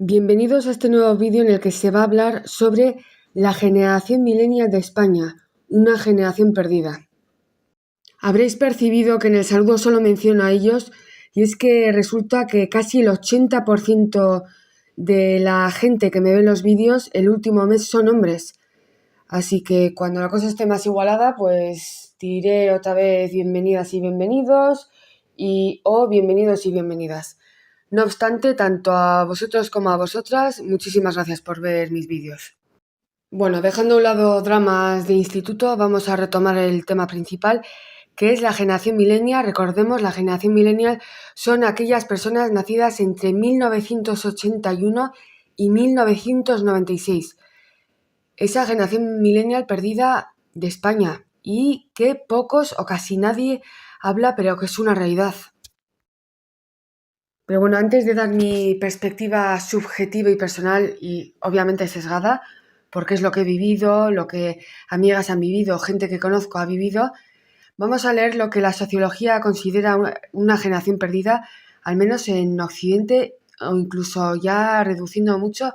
Bienvenidos a este nuevo vídeo en el que se va a hablar sobre la generación millennial de España, una generación perdida. Habréis percibido que en el saludo solo menciono a ellos y es que resulta que casi el 80% de la gente que me ve en los vídeos el último mes son hombres. Así que cuando la cosa esté más igualada, pues diré otra vez bienvenidas y bienvenidos o bienvenidos y bienvenidas. No obstante, tanto a vosotros como a vosotras, muchísimas gracias por ver mis vídeos. Bueno, dejando a un lado dramas de instituto, vamos a retomar el tema principal, que es la generación millennial. Recordemos, la generación millennial son aquellas personas nacidas entre 1981 y 1996. Esa generación millennial perdida de España y que pocos o casi nadie habla, pero que es una realidad. Pero bueno, antes de dar mi perspectiva subjetiva y personal y obviamente sesgada, porque es lo que he vivido, lo que amigas han vivido, gente que conozco ha vivido, vamos a leer lo que la sociología considera una generación perdida, al menos en Occidente o incluso ya reduciendo mucho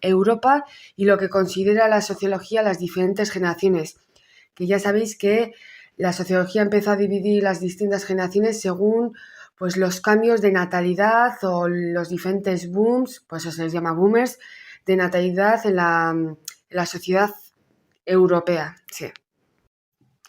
Europa, y lo que considera la sociología las diferentes generaciones, que ya sabéis que la sociología empezó a dividir las distintas generaciones según pues los cambios de natalidad o los diferentes booms, pues eso se les llama boomers, de natalidad en la sociedad europea. Sí.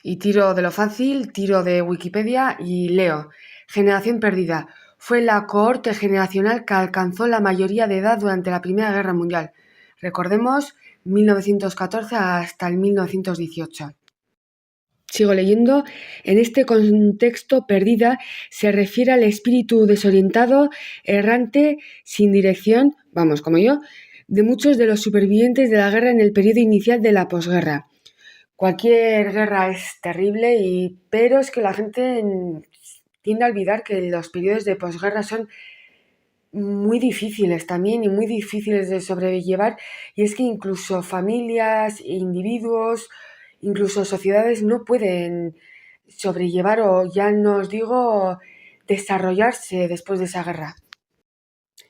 Y tiro de lo fácil, tiro de Wikipedia y leo. Generación perdida. Fue la cohorte generacional que alcanzó la mayoría de edad durante la Primera Guerra Mundial. Recordemos, 1914 hasta el 1918. Sigo leyendo. En este contexto, perdida se refiere al espíritu desorientado, errante, sin dirección, vamos, como yo, de muchos de los supervivientes de la guerra en el periodo inicial de la posguerra. Cualquier guerra es terrible, pero es que la gente tiende a olvidar que los periodos de posguerra son muy difíciles también y muy difíciles de sobrellevar, y es que incluso familias, individuos, incluso sociedades no pueden sobrellevar o ya no os digo desarrollarse después de esa guerra.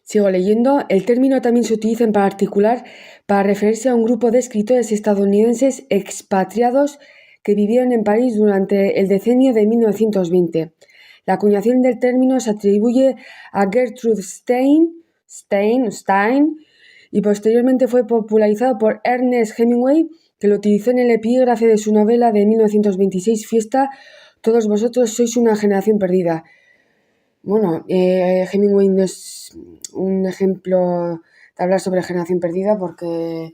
Sigo leyendo. El término también se utiliza en particular para referirse a un grupo de escritores estadounidenses expatriados que vivieron en París durante el decenio de 1920. La acuñación del término se atribuye a Gertrude Stein y posteriormente fue popularizado por Ernest Hemingway, que lo utilizó en el epígrafe de su novela de 1926, Fiesta, todos vosotros sois una generación perdida. Bueno, Hemingway no es un ejemplo de hablar sobre generación perdida porque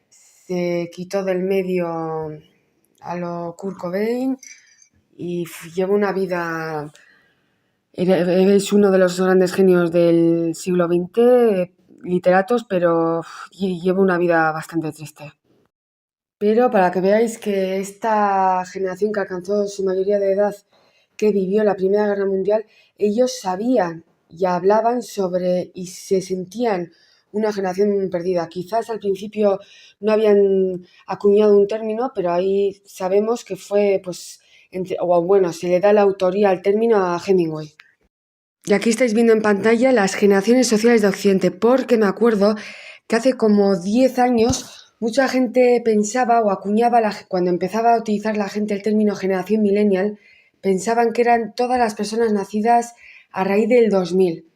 se quitó del medio a lo Kurt Cobain y lleva una vida. Es uno de los grandes genios del siglo XX, literatos, pero lleva una vida bastante triste. Pero para que veáis que esta generación que alcanzó su mayoría de edad, que vivió la Primera Guerra Mundial, ellos sabían y hablaban sobre y se sentían una generación perdida. Quizás al principio no habían acuñado un término, pero ahí sabemos que fue, pues, se le da la autoría al término a Hemingway. Y aquí estáis viendo en pantalla las generaciones sociales de Occidente, porque me acuerdo que hace como 10 años mucha gente pensaba o acuñaba, cuando empezaba a utilizar la gente el término generación millennial, pensaban que eran todas las personas nacidas a raíz del 2000.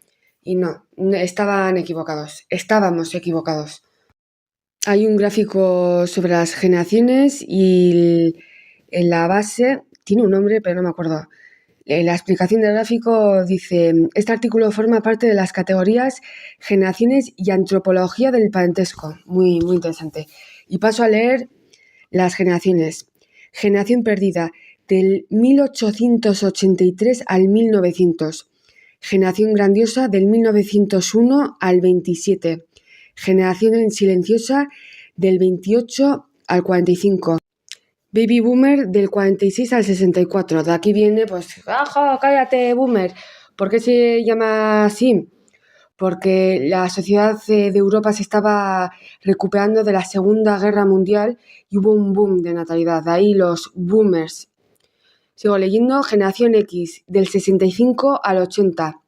Y no, estaban equivocados, estábamos equivocados. Hay un gráfico sobre las generaciones y en la base, tiene un nombre pero no me acuerdo. La explicación del gráfico dice: este artículo forma parte de las categorías generaciones y antropología del parentesco. Muy, muy interesante. Y paso a leer las generaciones. Generación perdida del 1883 al 1900. Generación grandiosa del 1901 al 27. Generación silenciosa del 28 al 45. Baby Boomer del 46 al 64. De aquí viene, pues, ¡ajo, cállate, Boomer! ¿Por qué se llama así? Porque la sociedad de Europa se estaba recuperando de la Segunda Guerra Mundial y hubo un boom de natalidad. De ahí los Boomers. Sigo leyendo. Generación X del 65 al 80.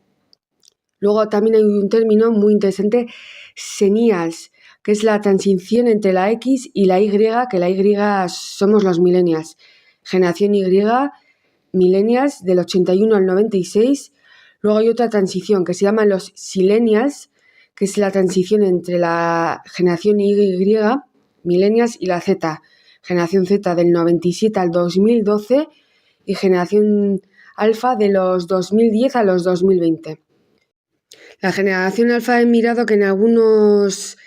Luego también hay un término muy interesante, Xennials, que es la transición entre la X y la Y, que la Y somos los millennials. Generación Y, millennials del 81 al 96. Luego hay otra transición que se llama los silenials, que es la transición entre la generación Y, millennials, y la Z, generación Z del 97 al 2012 y generación alfa de los 2010 a los 2020. La generación alfa he mirado que en algunos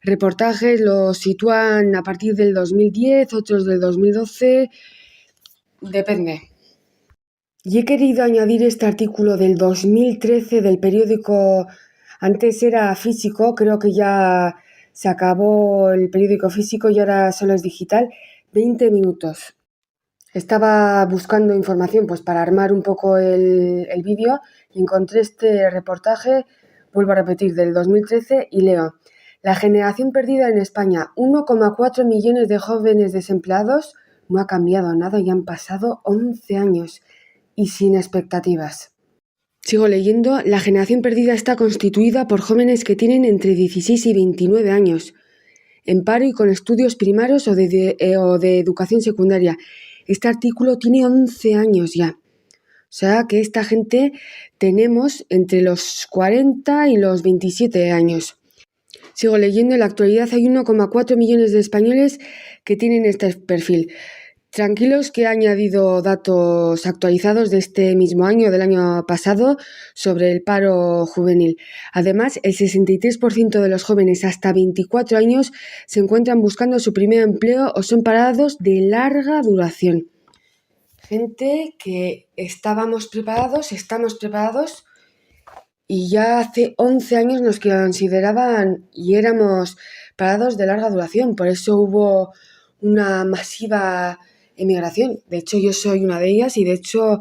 reportajes lo sitúan a partir del 2010, otros del 2012, depende. Y he querido añadir este artículo del 2013 del periódico, antes era físico, creo que ya se acabó el periódico físico y ahora solo es digital, 20 minutos. Estaba buscando información pues para armar un poco el vídeo y encontré este reportaje, vuelvo a repetir, del 2013 y leo: la generación perdida en España, 1,4 millones de jóvenes desempleados, no ha cambiado nada y han pasado 11 años y sin expectativas. Sigo leyendo, la generación perdida está constituida por jóvenes que tienen entre 16 y 29 años, en paro y con estudios primarios o de educación secundaria. Este artículo tiene 11 años ya. O sea que esta gente tenemos entre los 40 y los 27 años. Sigo leyendo, en la actualidad hay 1,4 millones de españoles que tienen este perfil. Tranquilos que he añadido datos actualizados de este mismo año, del año pasado, sobre el paro juvenil. Además, el 63% de los jóvenes hasta 24 años se encuentran buscando su primer empleo o son parados de larga duración. Gente que estamos preparados y ya hace 11 años nos consideraban y éramos parados de larga duración. Por eso hubo una masiva emigración. De hecho, yo soy una de ellas y de hecho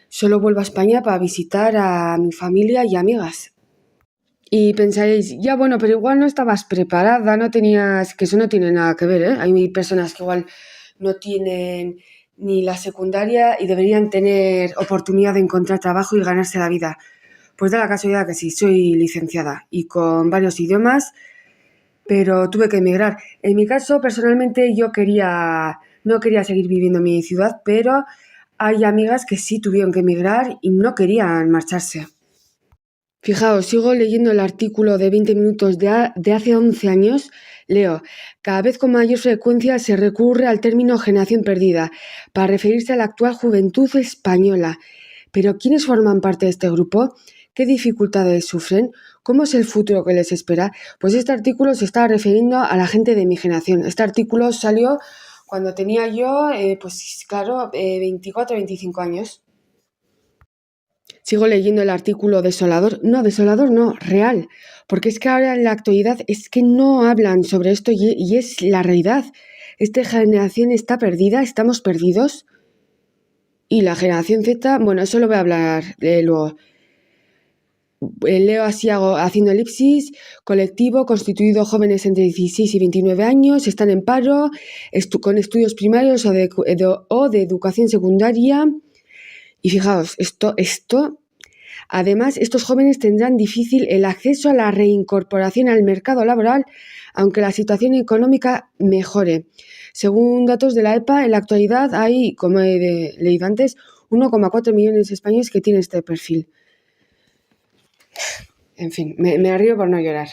solo vuelvo a España para visitar a mi familia y amigas. Y pensaréis, ya bueno, pero igual no estabas preparada, no tenías, que eso no tiene nada que ver, ¿eh? Hay personas que igual no tienen ni la secundaria y deberían tener oportunidad de encontrar trabajo y ganarse la vida. Pues da la casualidad que sí, soy licenciada y con varios idiomas, pero tuve que emigrar. En mi caso, personalmente, no quería seguir viviendo en mi ciudad, pero hay amigas que sí tuvieron que emigrar y no querían marcharse. Fijaos, sigo leyendo el artículo de 20 minutos de hace 11 años. Leo, cada vez con mayor frecuencia se recurre al término generación perdida para referirse a la actual juventud española. Pero ¿quiénes forman parte de este grupo? ¿Qué dificultades sufren? ¿Cómo es el futuro que les espera? Pues este artículo se está refiriendo a la gente de mi generación. Este artículo salió cuando tenía yo, 24 o 25 años. Sigo leyendo el artículo desolador no, real, porque es que ahora en la actualidad es que no hablan sobre esto y es la realidad. Esta generación está perdida, estamos perdidos. Y la generación Z, bueno, eso lo voy a hablar luego. Leo así, haciendo elipsis, colectivo constituido jóvenes entre 16 y 29 años, están en paro, con estudios primarios o de educación secundaria. Y fijaos, esto, además, estos jóvenes tendrán difícil el acceso a la reincorporación al mercado laboral, aunque la situación económica mejore. Según datos de la EPA, en la actualidad hay, como he leído antes, 1,4 millones de españoles que tienen este perfil. En fin, me río por no llorar.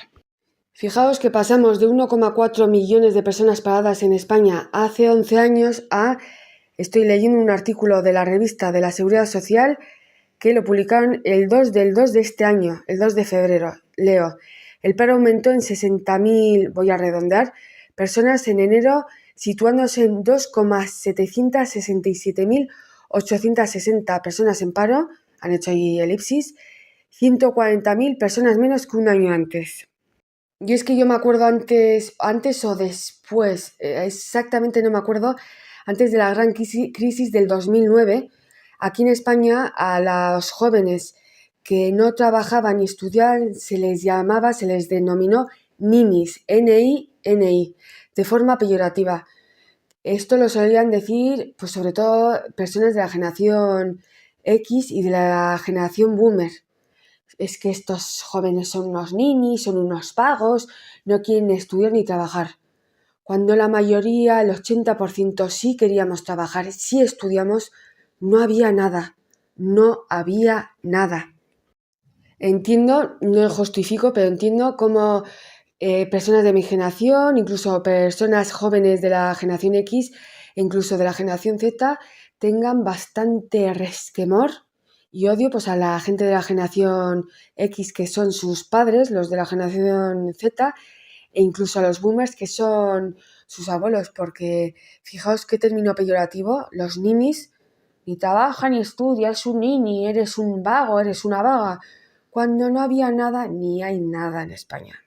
Fijaos que pasamos de 1,4 millones de personas paradas en España hace 11 años a... Estoy leyendo un artículo de la revista de la Seguridad Social que lo publicaron el 2 de este año, el 2 de febrero. Leo, el paro aumentó en 60.000, voy a redondear, personas en enero, situándose en 2,767.860 personas en paro, han hecho ahí elipsis, 140.000 personas menos que un año antes. Y es que yo me acuerdo antes o después, exactamente no me acuerdo, antes de la gran crisis del 2009, aquí en España a los jóvenes que no trabajaban ni estudiaban se les denominó ninis, N-I-N-I, de forma peyorativa. Esto lo solían decir, pues sobre todo personas de la generación X y de la generación boomer. es que estos jóvenes son unos ninis, son unos vagos, no quieren estudiar ni trabajar. Cuando la mayoría, el 80% sí queríamos trabajar, sí estudiamos, no había nada, no había nada. Entiendo, no lo justifico, pero entiendo cómo personas de mi generación, incluso personas jóvenes de la generación X, incluso de la generación Z, tengan bastante resquemor y odio pues a la gente de la generación X que son sus padres, los de la generación Z, e incluso a los boomers que son sus abuelos, porque fijaos qué término peyorativo, los ninis, ni trabaja ni estudia, es un nini, eres un vago, eres una vaga, cuando no había nada ni hay nada en España.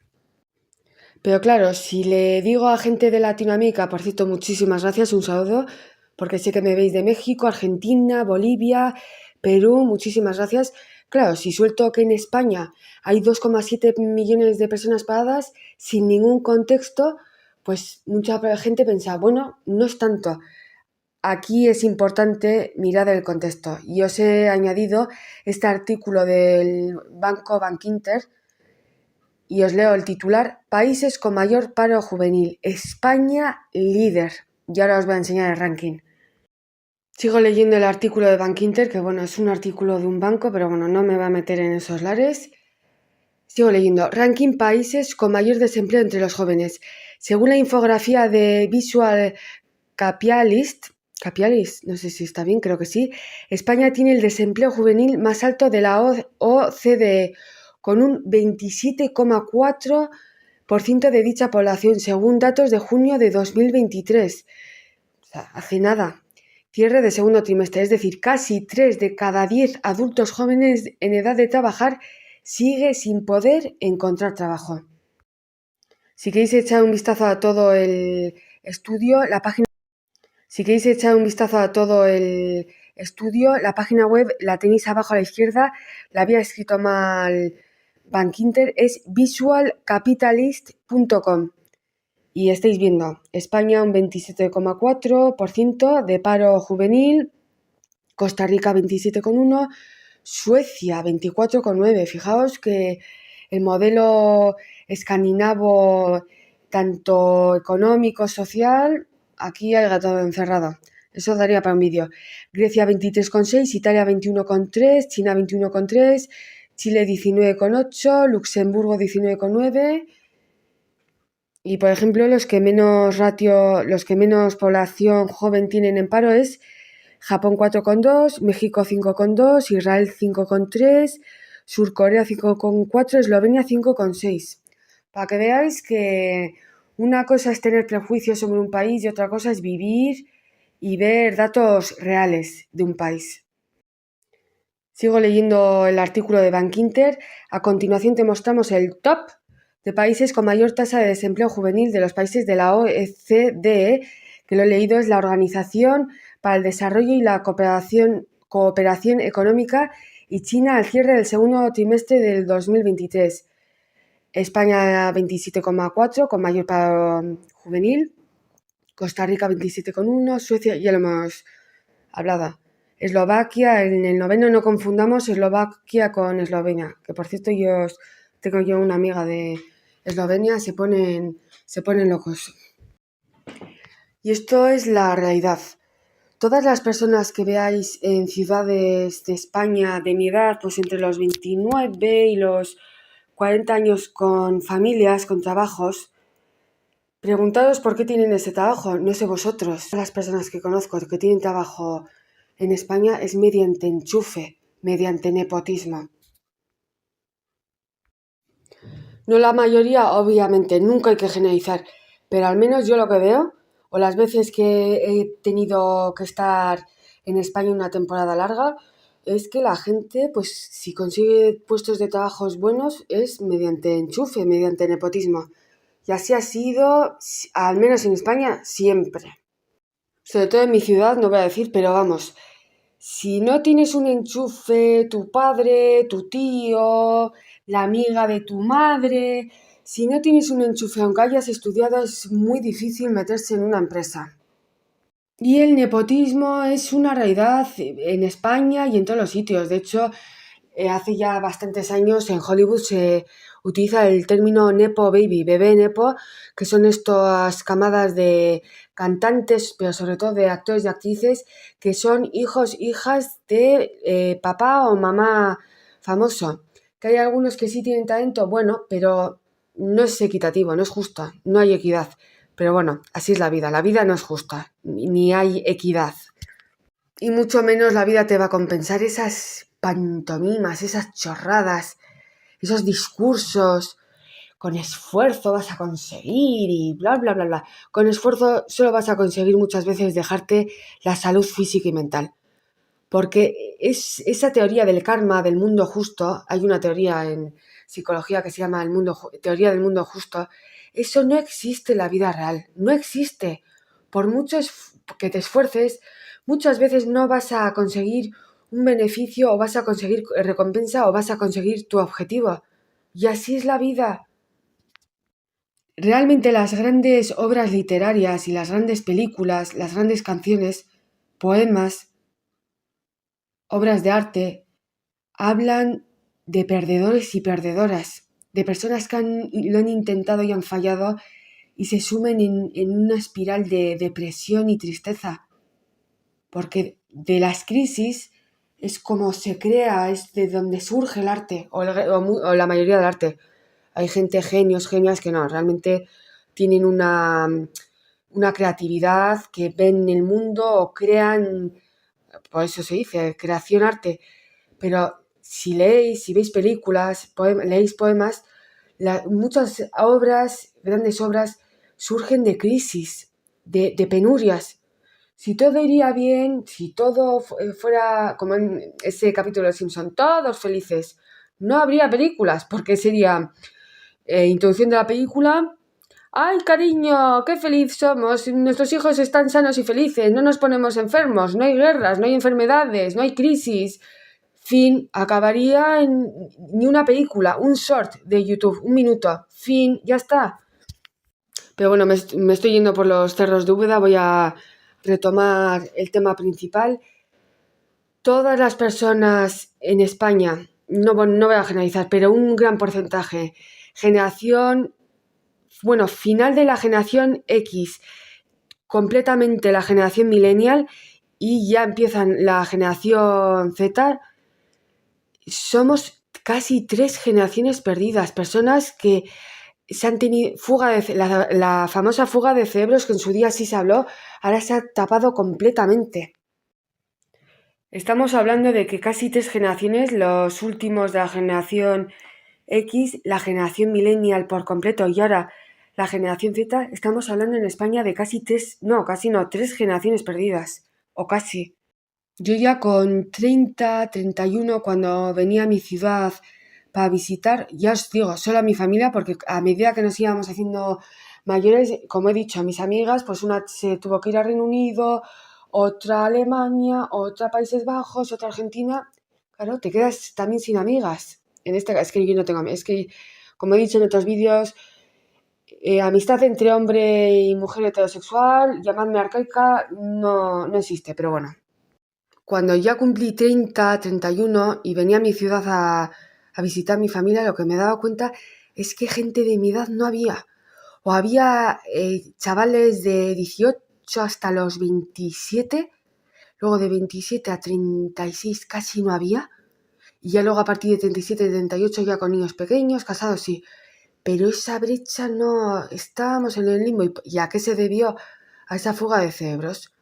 Pero claro, si le digo a gente de Latinoamérica, por cierto, muchísimas gracias, un saludo, porque sé que me veis de México, Argentina, Bolivia, Perú, muchísimas gracias. Claro, si suelto que en España hay 2,7 millones de personas paradas sin ningún contexto, pues mucha gente piensa, bueno, no es tanto. Aquí es importante mirar el contexto. Y os he añadido este artículo del Banco Bankinter, y os leo el titular: Países con mayor paro juvenil. España líder. Y ahora os voy a enseñar el ranking. Sigo leyendo el artículo de Bankinter, que bueno, es un artículo de un banco, pero bueno, no me va a meter en esos lares. Sigo leyendo. Ranking países con mayor desempleo entre los jóvenes. Según la infografía de Visual Capitalist, no sé si está bien, creo que sí, España tiene el desempleo juvenil más alto de la OCDE, con un 27,4% de dicha población, según datos de junio de 2023. O sea, hace nada. Cierre de segundo trimestre, es decir, casi 3 de cada 10 adultos jóvenes en edad de trabajar sigue sin poder encontrar trabajo. Si queréis echar un vistazo a todo el estudio, la página la página web la tenéis abajo a la izquierda, la había escrito mal Bankinter, es visualcapitalist.com. Y estáis viendo, España un 27,4% de paro juvenil, Costa Rica 27,1%, Suecia 24,9%. Fijaos que el modelo escandinavo, tanto económico, social, aquí hay gato encerrado. Eso daría para un vídeo. Grecia 23,6%, Italia 21,3%, China 21,3%, Chile 19,8%, Luxemburgo 19,9%. Y por ejemplo, los que menos población joven tienen en paro es Japón 4,2%, México 5,2%, Israel 5,3%, Surcorea 5,4%, Eslovenia 5,6%. Para que veáis que una cosa es tener prejuicios sobre un país y otra cosa es vivir y ver datos reales de un país. Sigo leyendo el artículo de Bankinter. A continuación te mostramos el top de países con mayor tasa de desempleo juvenil de los países de la OECD, que lo he leído, es la Organización para el Desarrollo y la Cooperación Económica, y China al cierre del segundo trimestre del 2023. España 27,4% con mayor paro juvenil, Costa Rica 27,1%, Suecia ya lo hemos hablado. Eslovaquia, en el noveno, no confundamos Eslovaquia con Eslovenia, que por cierto tengo yo una amiga de Eslovenia, se ponen locos. Y esto es la realidad. Todas las personas que veáis en ciudades de España de mi edad, pues entre los 29 y los 40 años, con familias, con trabajos, preguntaros por qué tienen ese trabajo, no sé vosotros. Las personas que conozco que tienen trabajo en España es mediante enchufe, mediante nepotismo. No la mayoría, obviamente, nunca hay que generalizar, pero al menos yo lo que veo, o las veces que he tenido que estar en España una temporada larga, es que la gente, pues si consigue puestos de trabajos buenos, es mediante enchufe, mediante nepotismo. Y así ha sido, al menos en España, siempre. Sobre todo en mi ciudad, no voy a decir, pero vamos, si no tienes un enchufe, tu padre, tu tío, la amiga de tu madre, si no tienes un enchufe, aunque hayas estudiado, es muy difícil meterse en una empresa. Y el nepotismo es una realidad en España y en todos los sitios. De hecho, hace ya bastantes años en Hollywood se utiliza el término Nepo Baby, bebé Nepo, que son estas camadas de cantantes, pero sobre todo de actores y actrices, que son hijos, hijas de papá o mamá famoso. Que hay algunos que sí tienen talento, bueno, pero no es equitativo, no es justo, no hay equidad. Pero bueno, así es la vida no es justa, ni hay equidad. Y mucho menos la vida te va a compensar esas pantomimas, esas chorradas, esos discursos. Con esfuerzo vas a conseguir y bla, bla, bla, bla. Con esfuerzo solo vas a conseguir muchas veces dejarte la salud física y mental. Porque es esa teoría del karma, del mundo justo, hay una teoría en psicología que se llama teoría del mundo justo, eso no existe en la vida real, no existe. Por mucho que te esfuerces, muchas veces no vas a conseguir un beneficio o vas a conseguir recompensa o vas a conseguir tu objetivo. Y así es la vida. Realmente las grandes obras literarias y las grandes películas, las grandes canciones, poemas, obras de arte, hablan de perdedores y perdedoras, de personas que lo han intentado y han fallado y se sumen en una espiral de depresión y tristeza, porque de las crisis es como se crea, es de donde surge el arte o la mayoría del arte. Hay gente, genios, genias que no, realmente tienen una creatividad que ven el mundo o crean, por eso se dice, creación arte. Pero si veis películas, leéis poemas, muchas obras, grandes obras, surgen de crisis, de penurias. Si todo iría bien, si todo fuera como en ese capítulo de Simpson, todos felices, no habría películas, porque sería introducción de la película. ¡Ay, cariño! ¡Qué feliz somos! Nuestros hijos están sanos y felices, no nos ponemos enfermos, no hay guerras, no hay enfermedades, no hay crisis. Fin, acabaría en ni una película, un short de YouTube, 1 minuto. Fin, ya está. Pero bueno, me estoy yendo por los cerros de Úbeda, voy a retomar el tema principal. Todas las personas en España, no voy a generalizar, pero un gran porcentaje, final de la generación X, completamente la generación millennial y ya empiezan la generación Z, somos casi 3 generaciones perdidas, personas que se han tenido la famosa fuga de cerebros que en su día sí se habló, ahora se ha tapado completamente. Estamos hablando de que casi 3 generaciones, los últimos de la generación X, la generación millennial por completo y ahora la generación Z, estamos hablando en España de casi 3 generaciones perdidas, o casi. Yo ya con 30, 31, cuando venía a mi ciudad para visitar, ya os digo, solo a mi familia, porque a medida que nos íbamos haciendo mayores, como he dicho, a mis amigas, pues una se tuvo que ir a Reino Unido, otra a Alemania, otra a Países Bajos, otra a Argentina. Claro, te quedas también sin amigas. Es que yo no tengo amigas, es que, como he dicho en otros vídeos, amistad entre hombre y mujer heterosexual, llamadme arcaica, no existe, pero bueno. Cuando ya cumplí 30, 31 y venía a mi ciudad a visitar a mi familia, lo que me daba cuenta es que gente de mi edad no había. O había chavales de 18 hasta los 27, luego de 27 a 36 casi no había, y ya luego a partir de 37, 38 ya con niños pequeños, casados, sí. Pero esa brecha no, estábamos en el limbo. ¿Y a qué se debió? A esa fuga de cerebros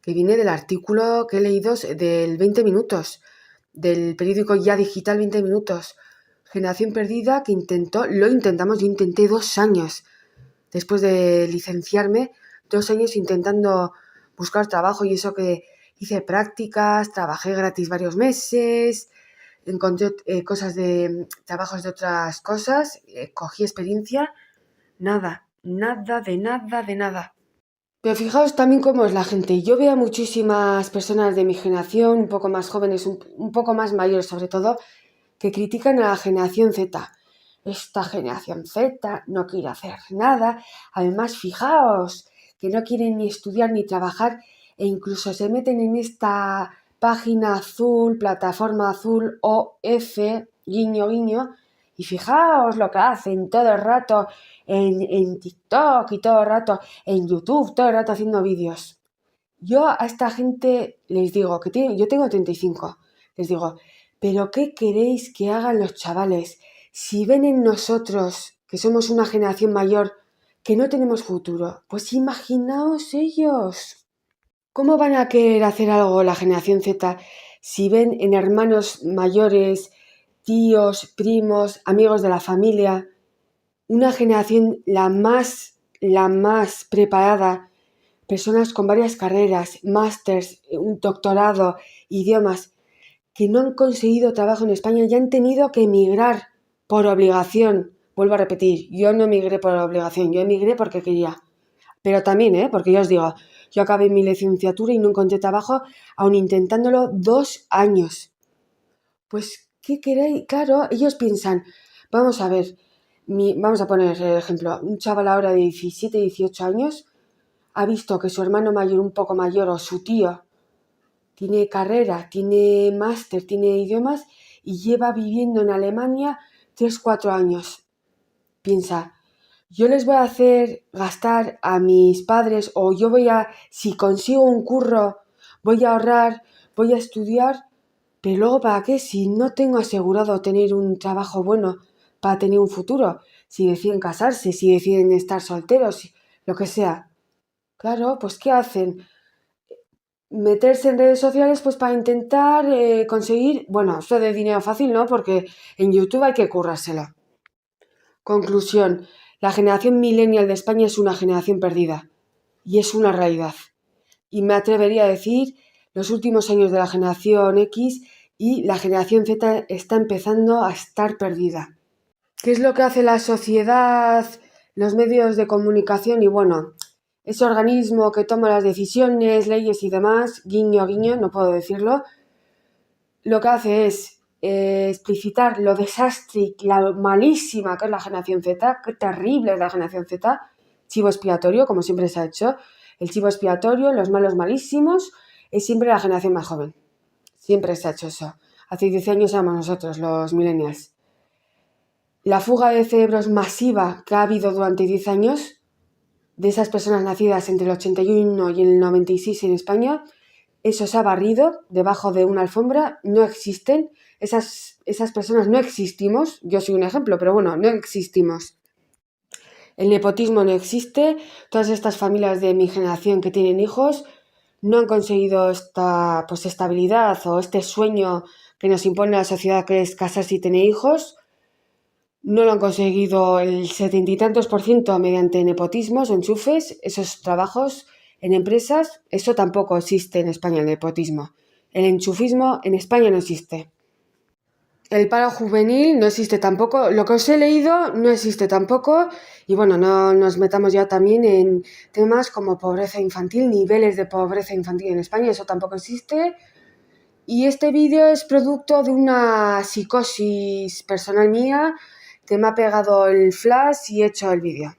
que viene del artículo que he leído del 20 minutos, del periódico Ya Digital 20 minutos. Generación perdida que yo intenté 2 años, después de licenciarme, 2 años intentando buscar trabajo y eso que hice prácticas, trabajé gratis varios meses, encontré trabajos de otras cosas, cogí experiencia, nada, nada, de nada, de nada. Pero fijaos también cómo es la gente. Yo veo a muchísimas personas de mi generación, un poco más jóvenes, un poco más mayores sobre todo, que critican a la generación Z. Esta generación Z no quiere hacer nada. Además, fijaos que no quieren ni estudiar ni trabajar e incluso se meten en esta página azul, plataforma azul, OF, guiño, guiño, y fijaos lo que hacen todo el rato en TikTok y todo el rato en YouTube, todo el rato haciendo vídeos. Yo a esta gente les digo, yo tengo 35, les digo, ¿pero qué queréis que hagan los chavales? Si ven en nosotros, que somos una generación mayor, que no tenemos futuro, pues imaginaos ellos. ¿Cómo van a querer hacer algo la generación Z si ven en hermanos mayores, tíos, primos, amigos de la familia, una generación la más preparada, personas con varias carreras, másters, un doctorado, idiomas, que no han conseguido trabajo en España y han tenido que emigrar por obligación? Vuelvo a repetir, yo no emigré por obligación, yo emigré porque quería. Pero también, porque yo os digo, yo acabé mi licenciatura y no encontré trabajo, aun intentándolo 2 años. Pues, ¿qué queréis? Claro, ellos piensan, vamos a ver, vamos a poner el ejemplo, un chaval ahora de 17, 18 años ha visto que su hermano mayor, un poco mayor, o su tío, tiene carrera, tiene máster, tiene idiomas y lleva viviendo en Alemania 3, 4 años. Piensa, yo les voy a hacer gastar a mis padres, o si consigo un curro, voy a ahorrar, voy a estudiar, pero luego ¿para qué? Si no tengo asegurado tener un trabajo bueno para tener un futuro, si deciden casarse, si deciden estar solteros, lo que sea. Claro, pues ¿qué hacen? Meterse en redes sociales pues para intentar conseguir, bueno, esto de dinero fácil, ¿no? Porque en YouTube hay que currárselo. Conclusión, la generación millennial de España es una generación perdida y es una realidad. Y me atrevería a decir los últimos años de la generación X, y la generación Z está empezando a estar perdida. ¿Qué es lo que hace la sociedad, los medios de comunicación y bueno, ese organismo que toma las decisiones, leyes y demás, guiño, guiño, no puedo decirlo, lo que hace es explicitar lo desastre y lo malísima que es la generación Z, qué terrible es la generación Z, chivo expiatorio, como siempre se ha hecho. El chivo expiatorio, los malos malísimos, es siempre la generación más joven. Siempre se ha hecho eso. Hace 10 años éramos nosotros, los millennials. La fuga de cerebros masiva que ha habido durante 10 años, de esas personas nacidas entre el 81 y el 96 en España, eso se ha barrido debajo de una alfombra, no existen, esas personas no existimos, yo soy un ejemplo, pero bueno, no existimos. El nepotismo no existe, todas estas familias de mi generación que tienen hijos no han conseguido esta estabilidad o este sueño que nos impone la sociedad, que es casarse y tener hijos. No lo han conseguido el 70 y tantos % mediante nepotismos o enchufes, esos trabajos en empresas. Eso tampoco existe en España, el nepotismo. El enchufismo en España no existe. El paro juvenil no existe tampoco. Lo que os he leído no existe tampoco. Y bueno, no nos metamos ya también en temas como pobreza infantil, niveles de pobreza infantil en España, eso tampoco existe. Y este vídeo es producto de una psicosis personal mía, que me ha pegado el flash y he hecho el vídeo.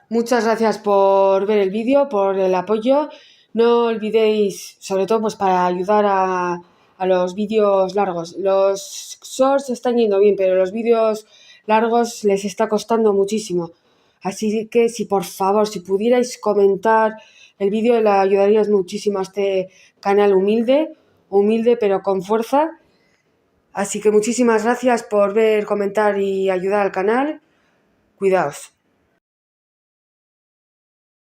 Muchas gracias por ver el vídeo, por el apoyo. No olvidéis, sobre todo pues para ayudar a los vídeos largos. Los shorts están yendo bien, pero los vídeos largos les está costando muchísimo. Así que si por favor, si pudierais comentar el vídeo, le ayudaríais muchísimo a este canal humilde pero con fuerza. Así que muchísimas gracias por ver, comentar y ayudar al canal. Cuidaos.